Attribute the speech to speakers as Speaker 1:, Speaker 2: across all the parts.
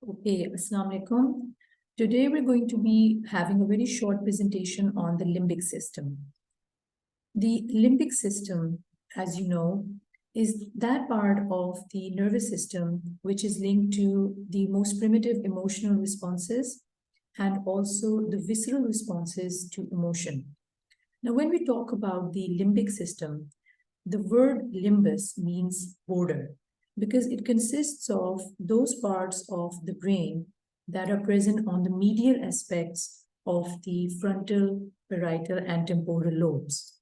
Speaker 1: Okay, Assalamu alaikum. Today we're going to be having a very short presentation on the limbic system. The limbic system, as you know, is that part of the nervous system which is linked to the most primitive emotional responses and also the visceral responses to emotion. Now, when we talk about the limbic system, the word limbus means border because it consists of those parts of the brain that are present on the medial aspects of the frontal, parietal, and temporal lobes.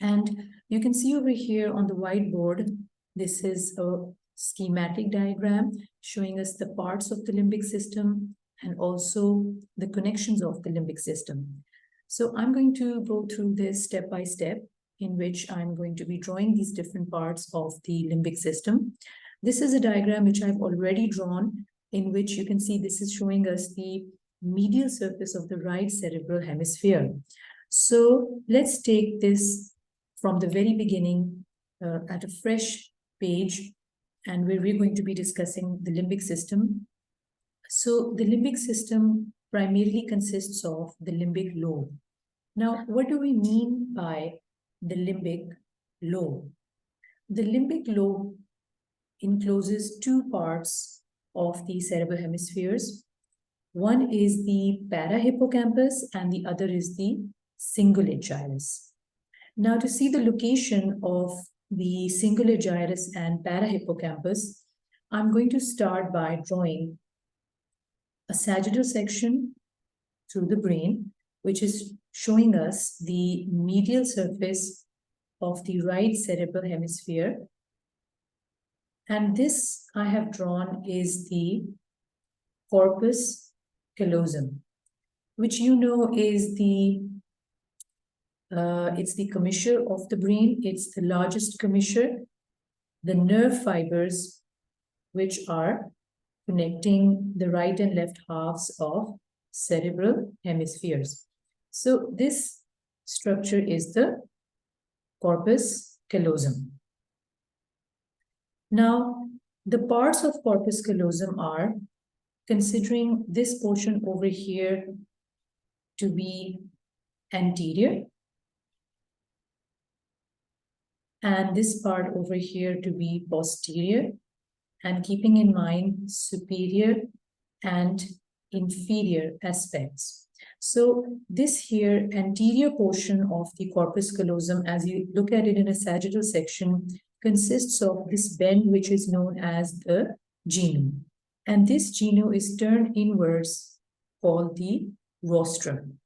Speaker 1: And you can see over here on the whiteboard, this is a schematic diagram showing us the parts of the limbic system and also the connections of the limbic system. So I'm going to go through this step by step, in which I'm going to be drawing these different parts of the limbic system. This is a diagram which I've already drawn, in which you can see this is showing us the medial surface of the right cerebral hemisphere. So let's take this from the very beginning at a fresh page, and where we're going to be discussing the limbic system. So the limbic system primarily consists of the limbic lobe. Now, what do we mean by the limbic lobe? The limbic lobe encloses two parts of the cerebral hemispheres. One is the parahippocampus and the other is the cingulate gyrus. Now, to see the location of the cingulate gyrus and parahippocampus, I'm going to start by drawing a sagittal section through the brain, which is showing us the medial surface of the right cerebral hemisphere. And this I have drawn is the corpus callosum, which you know is it's the commissure of the brain. It's the largest commissure. The nerve fibers which are connecting the right and left halves of cerebral hemispheres. So this structure is the corpus callosum. Now, the parts of corpus callosum are, considering this portion over here to be anterior, and this part over here to be posterior, and keeping in mind superior and inferior aspects. So this here anterior portion of the corpus callosum, as you look at it in a sagittal section, consists of this bend which is known as the genu. And this genu is turned inwards, called the rostrum.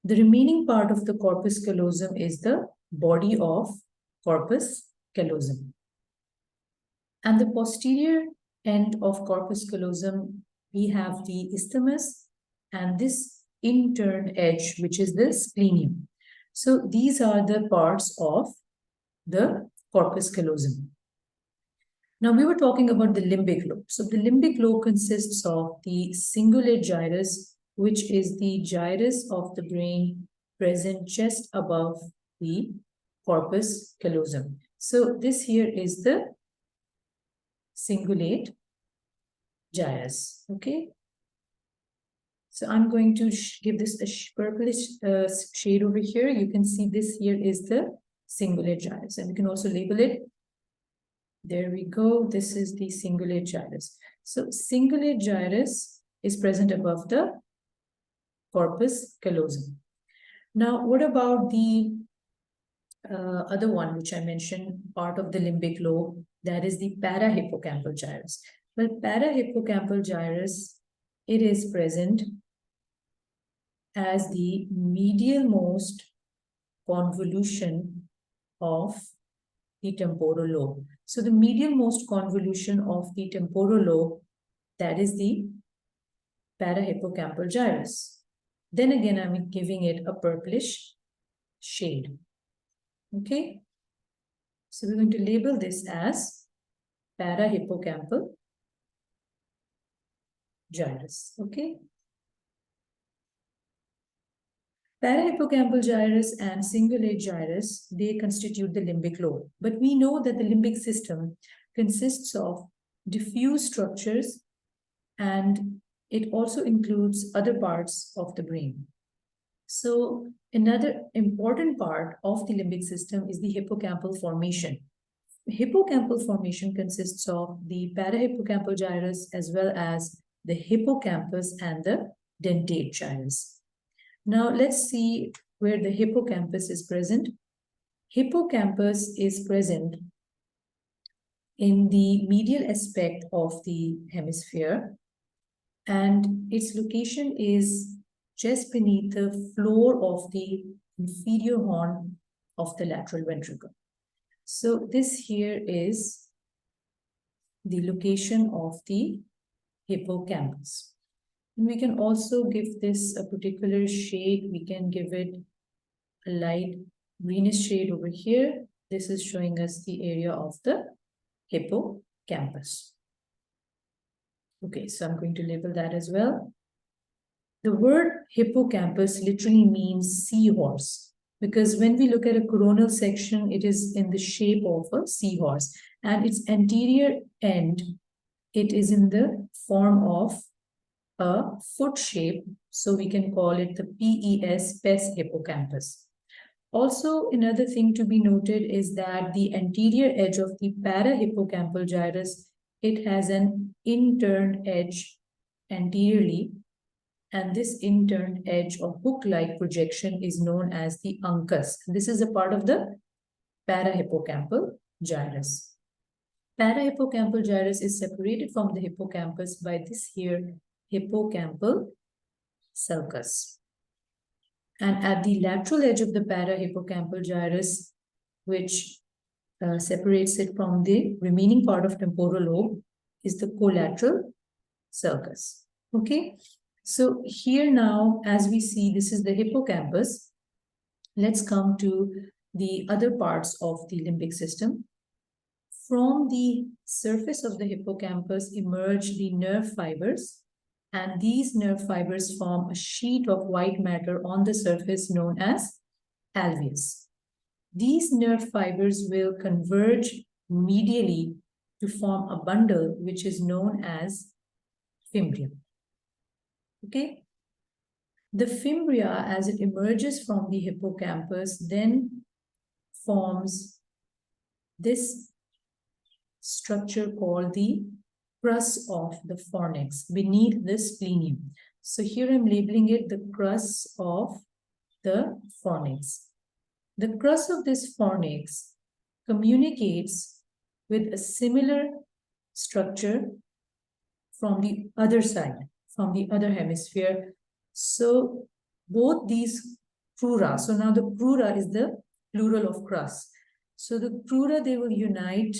Speaker 1: The remaining part of the corpus callosum is the body of corpus callosum. And the posterior end of corpus callosum, we have the isthmus and this interned edge, which is the splenium. So these are the parts of the corpus callosum. Now we were talking about the limbic lobe. So the limbic lobe consists of the cingulate gyrus, which is the gyrus of the brain present just above the corpus callosum. So this here is the cingulate gyrus, okay? So I'm going to give this a purplish shade over here. You can see this here is the cingulate gyrus, and you can also label it. There we go. This is the cingulate gyrus. So cingulate gyrus is present above the corpus callosum. Now, what about the other one which I mentioned, part of the limbic lobe, that is the parahippocampal gyrus. Well, parahippocampal gyrus, it is present as the medialmost convolution of the temporal lobe. So the medialmost convolution of the temporal lobe, that is the parahippocampal gyrus. Then again, I'm giving it a purplish shade. Okay, so we're going to label this as parahippocampal gyrus. Okay, parahippocampal gyrus and cingulate gyrus, they constitute the limbic lobe. But we know that the limbic system consists of diffuse structures and it also includes other parts of the brain. So another important part of the limbic system is the hippocampal formation. Hippocampal formation consists of the parahippocampal gyrus as well as the hippocampus and the dentate gyrus. Now let's see where the hippocampus is present. Hippocampus is present in the medial aspect of the hemisphere, and its location is just beneath the floor of the inferior horn of the lateral ventricle. So this here is the location of the hippocampus. And we can also give this a particular shade. We can give it a light greenish shade over here. This is showing us the area of the hippocampus. Okay, so I'm going to label that as well. The word hippocampus literally means seahorse, because when we look at a coronal section, it is in the shape of a seahorse, and its anterior end, it is in the form of a foot shape, so we can call it the PES hippocampus. Also, another thing to be noted is that the anterior edge of the parahippocampal gyrus, it has an inturned edge anteriorly, and this inturned edge or hook-like projection is known as the uncus. This is a part of the parahippocampal gyrus. Parahippocampal gyrus is separated from the hippocampus by this here hippocampal sulcus. And at the lateral edge of the parahippocampal gyrus, which separates it from the remaining part of temporal lobe, is the collateral sulcus. Okay, so here now, as we see, this is the hippocampus. Let's come to the other parts of the limbic system. From the surface of the hippocampus emerge the nerve fibers, and these nerve fibers form a sheet of white matter on the surface known as alveus. These nerve fibers will converge medially to form a bundle which is known as fimbria. Okay? The fimbria, as it emerges from the hippocampus, then forms this structure called the crus of the fornix beneath the splenium. So here I'm labeling it the crus of the fornix. The crus of this fornix communicates with a similar structure from the other side, from the other hemisphere. So both these crura, so now the crura is the plural of crus. So the crura, they will unite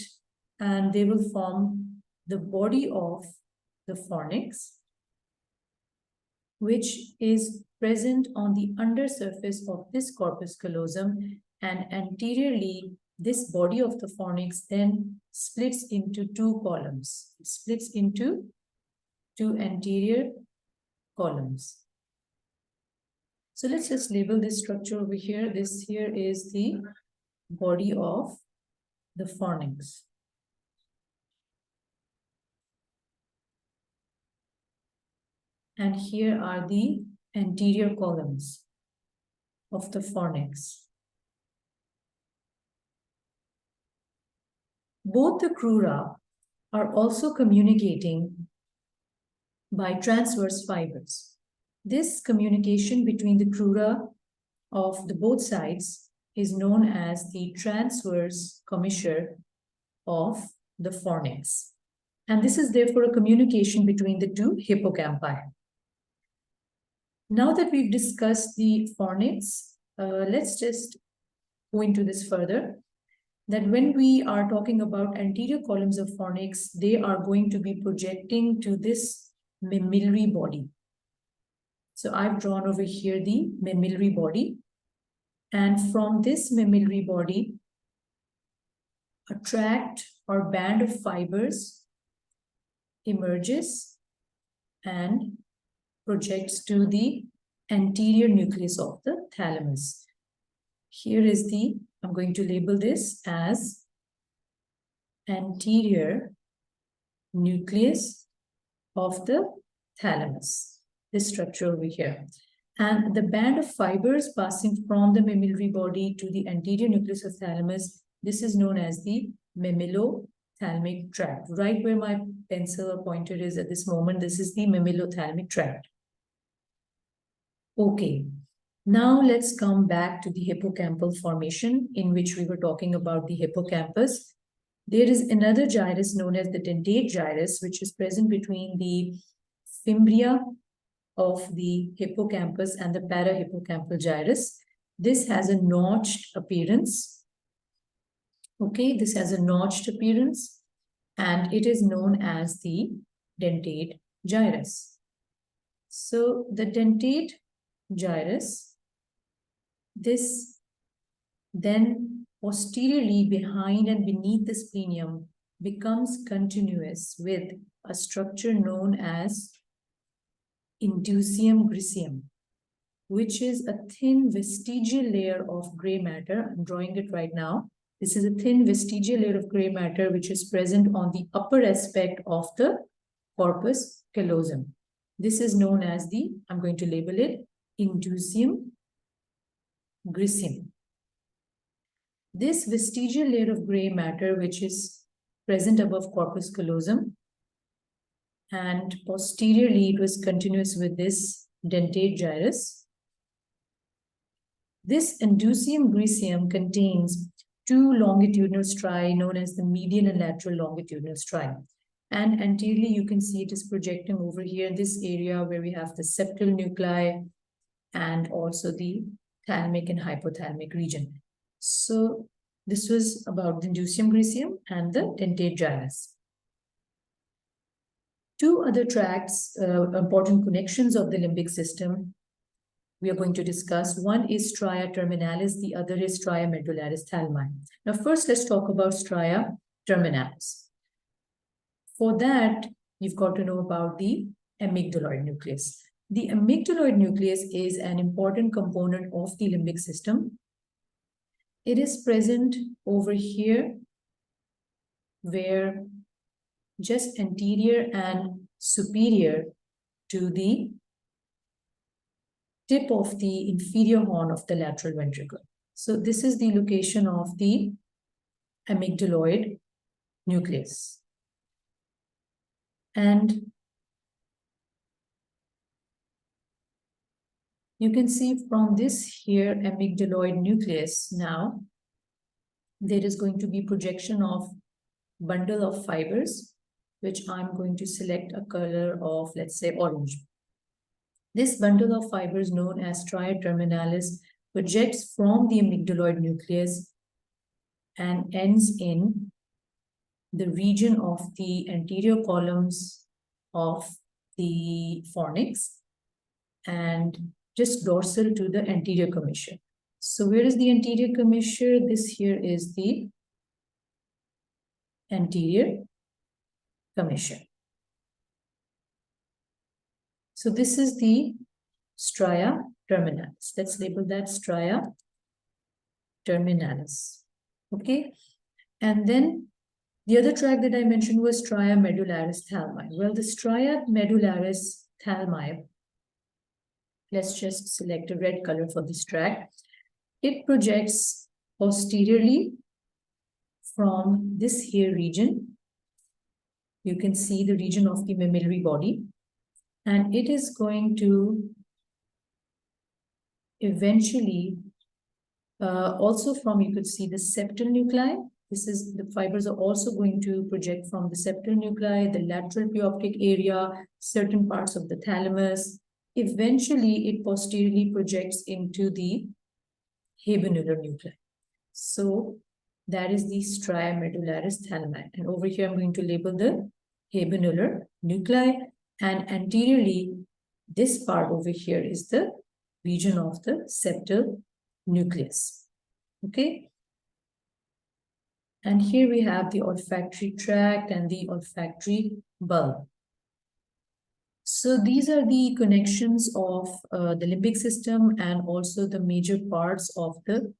Speaker 1: and they will form the body of the fornix, which is present on the undersurface of this corpus callosum, and anteriorly, this body of the fornix then splits into two columns. It splits into two anterior columns. So let's just label this structure over here. This here is the body of the fornix. And here are the anterior columns of the fornix. Both the crura are also communicating by transverse fibers. This communication between the crura of the both sides is known as the transverse commissure of the fornix. And this is therefore a communication between the two hippocampi. Now that we've discussed the fornix, let's just go into this further. That when we are talking about anterior columns of fornix, they are going to be projecting to this mammillary body. So I've drawn over here the mammillary body. And from this mammillary body, a tract or band of fibers emerges and projects to the anterior nucleus of the thalamus. Here is the, I'm going to label this as anterior nucleus of the thalamus, this structure over here. And the band of fibers passing from the mammillary body to the anterior nucleus of thalamus, this is known as the mammillothalamic tract. Right where my pencil or pointer is at this moment, this is the mammillothalamic tract. Okay, now let's come back to the hippocampal formation in which we were talking about the hippocampus. There is another gyrus known as the dentate gyrus, which is present between the fimbria of the hippocampus and the parahippocampal gyrus. This has a notched appearance. Okay, this has a notched appearance and it is known as the dentate gyrus. So the dentate gyrus, this then posteriorly behind and beneath the splenium becomes continuous with a structure known as indusium griseum, which is a thin vestigial layer of gray matter. I'm drawing it right now. This is a thin vestigial layer of gray matter which is present on the upper aspect of the corpus callosum. This is known as the, I'm going to label it, indusium griseum. This vestigial layer of gray matter which is present above corpus callosum and posteriorly it was continuous with this dentate gyrus. This indusium griseum contains two longitudinal striae known as the median and lateral longitudinal striae. And anteriorly, you can see it is projecting over here in this area where we have the septal nuclei and also the thalamic and hypothalamic region. So this was about the indusium griseum and the dentate gyrus. Two other tracts, important connections of the limbic system we are going to discuss. One is stria terminalis, the other is stria medullaris thalami. Now first let's talk about stria terminalis. For that, you've got to know about the amygdaloid nucleus. The amygdaloid nucleus is an important component of the limbic system. It is present over here where just anterior and superior to the tip of the inferior horn of the lateral ventricle. So this is the location of the amygdaloid nucleus. And you can see from this here amygdaloid nucleus now, there is going to be projection of bundle of fibers, which I'm going to select a color of, let's say, orange. This bundle of fibers known as stria terminalis projects from the amygdaloid nucleus and ends in the region of the anterior columns of the fornix and just dorsal to the anterior commissure. So where is the anterior commissure? This here is the anterior commissure. So this is the stria terminalis. Let's label that stria terminalis. Okay. And then the other tract that I mentioned was stria medullaris thalami. Well, the stria medullaris thalami, let's just select a red color for this tract. It projects posteriorly from this here region. You can see the region of the mammillary body. And it is going to eventually also from, you could see the septal nuclei. This is, the fibers are also going to project from the septal nuclei, the lateral preoptic area, certain parts of the thalamus. Eventually, it posteriorly projects into the habenular nuclei. So that is the stria medullaris thalami. And over here, I'm going to label the habenular nuclei. And anteriorly, this part over here is the region of the septal nucleus. Okay. And here we have the olfactory tract and the olfactory bulb. So these are the connections of the limbic system and also the major parts of the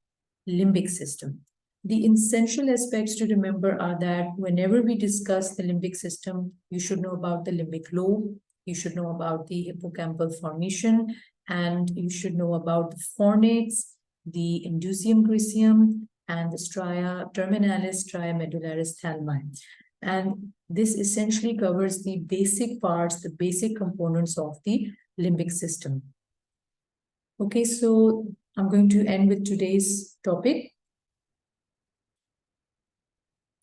Speaker 1: limbic system. The essential aspects to remember are that whenever we discuss the limbic system, you should know about the limbic lobe, you should know about the hippocampal formation, and you should know about the fornax, the indusium griseum, and the stria terminalis, stria medullaris thalami. And this essentially covers the basic parts, the basic components of the limbic system. Okay, so I'm going to end with today's topic.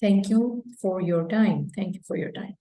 Speaker 1: Thank you for your time. Thank you for your time.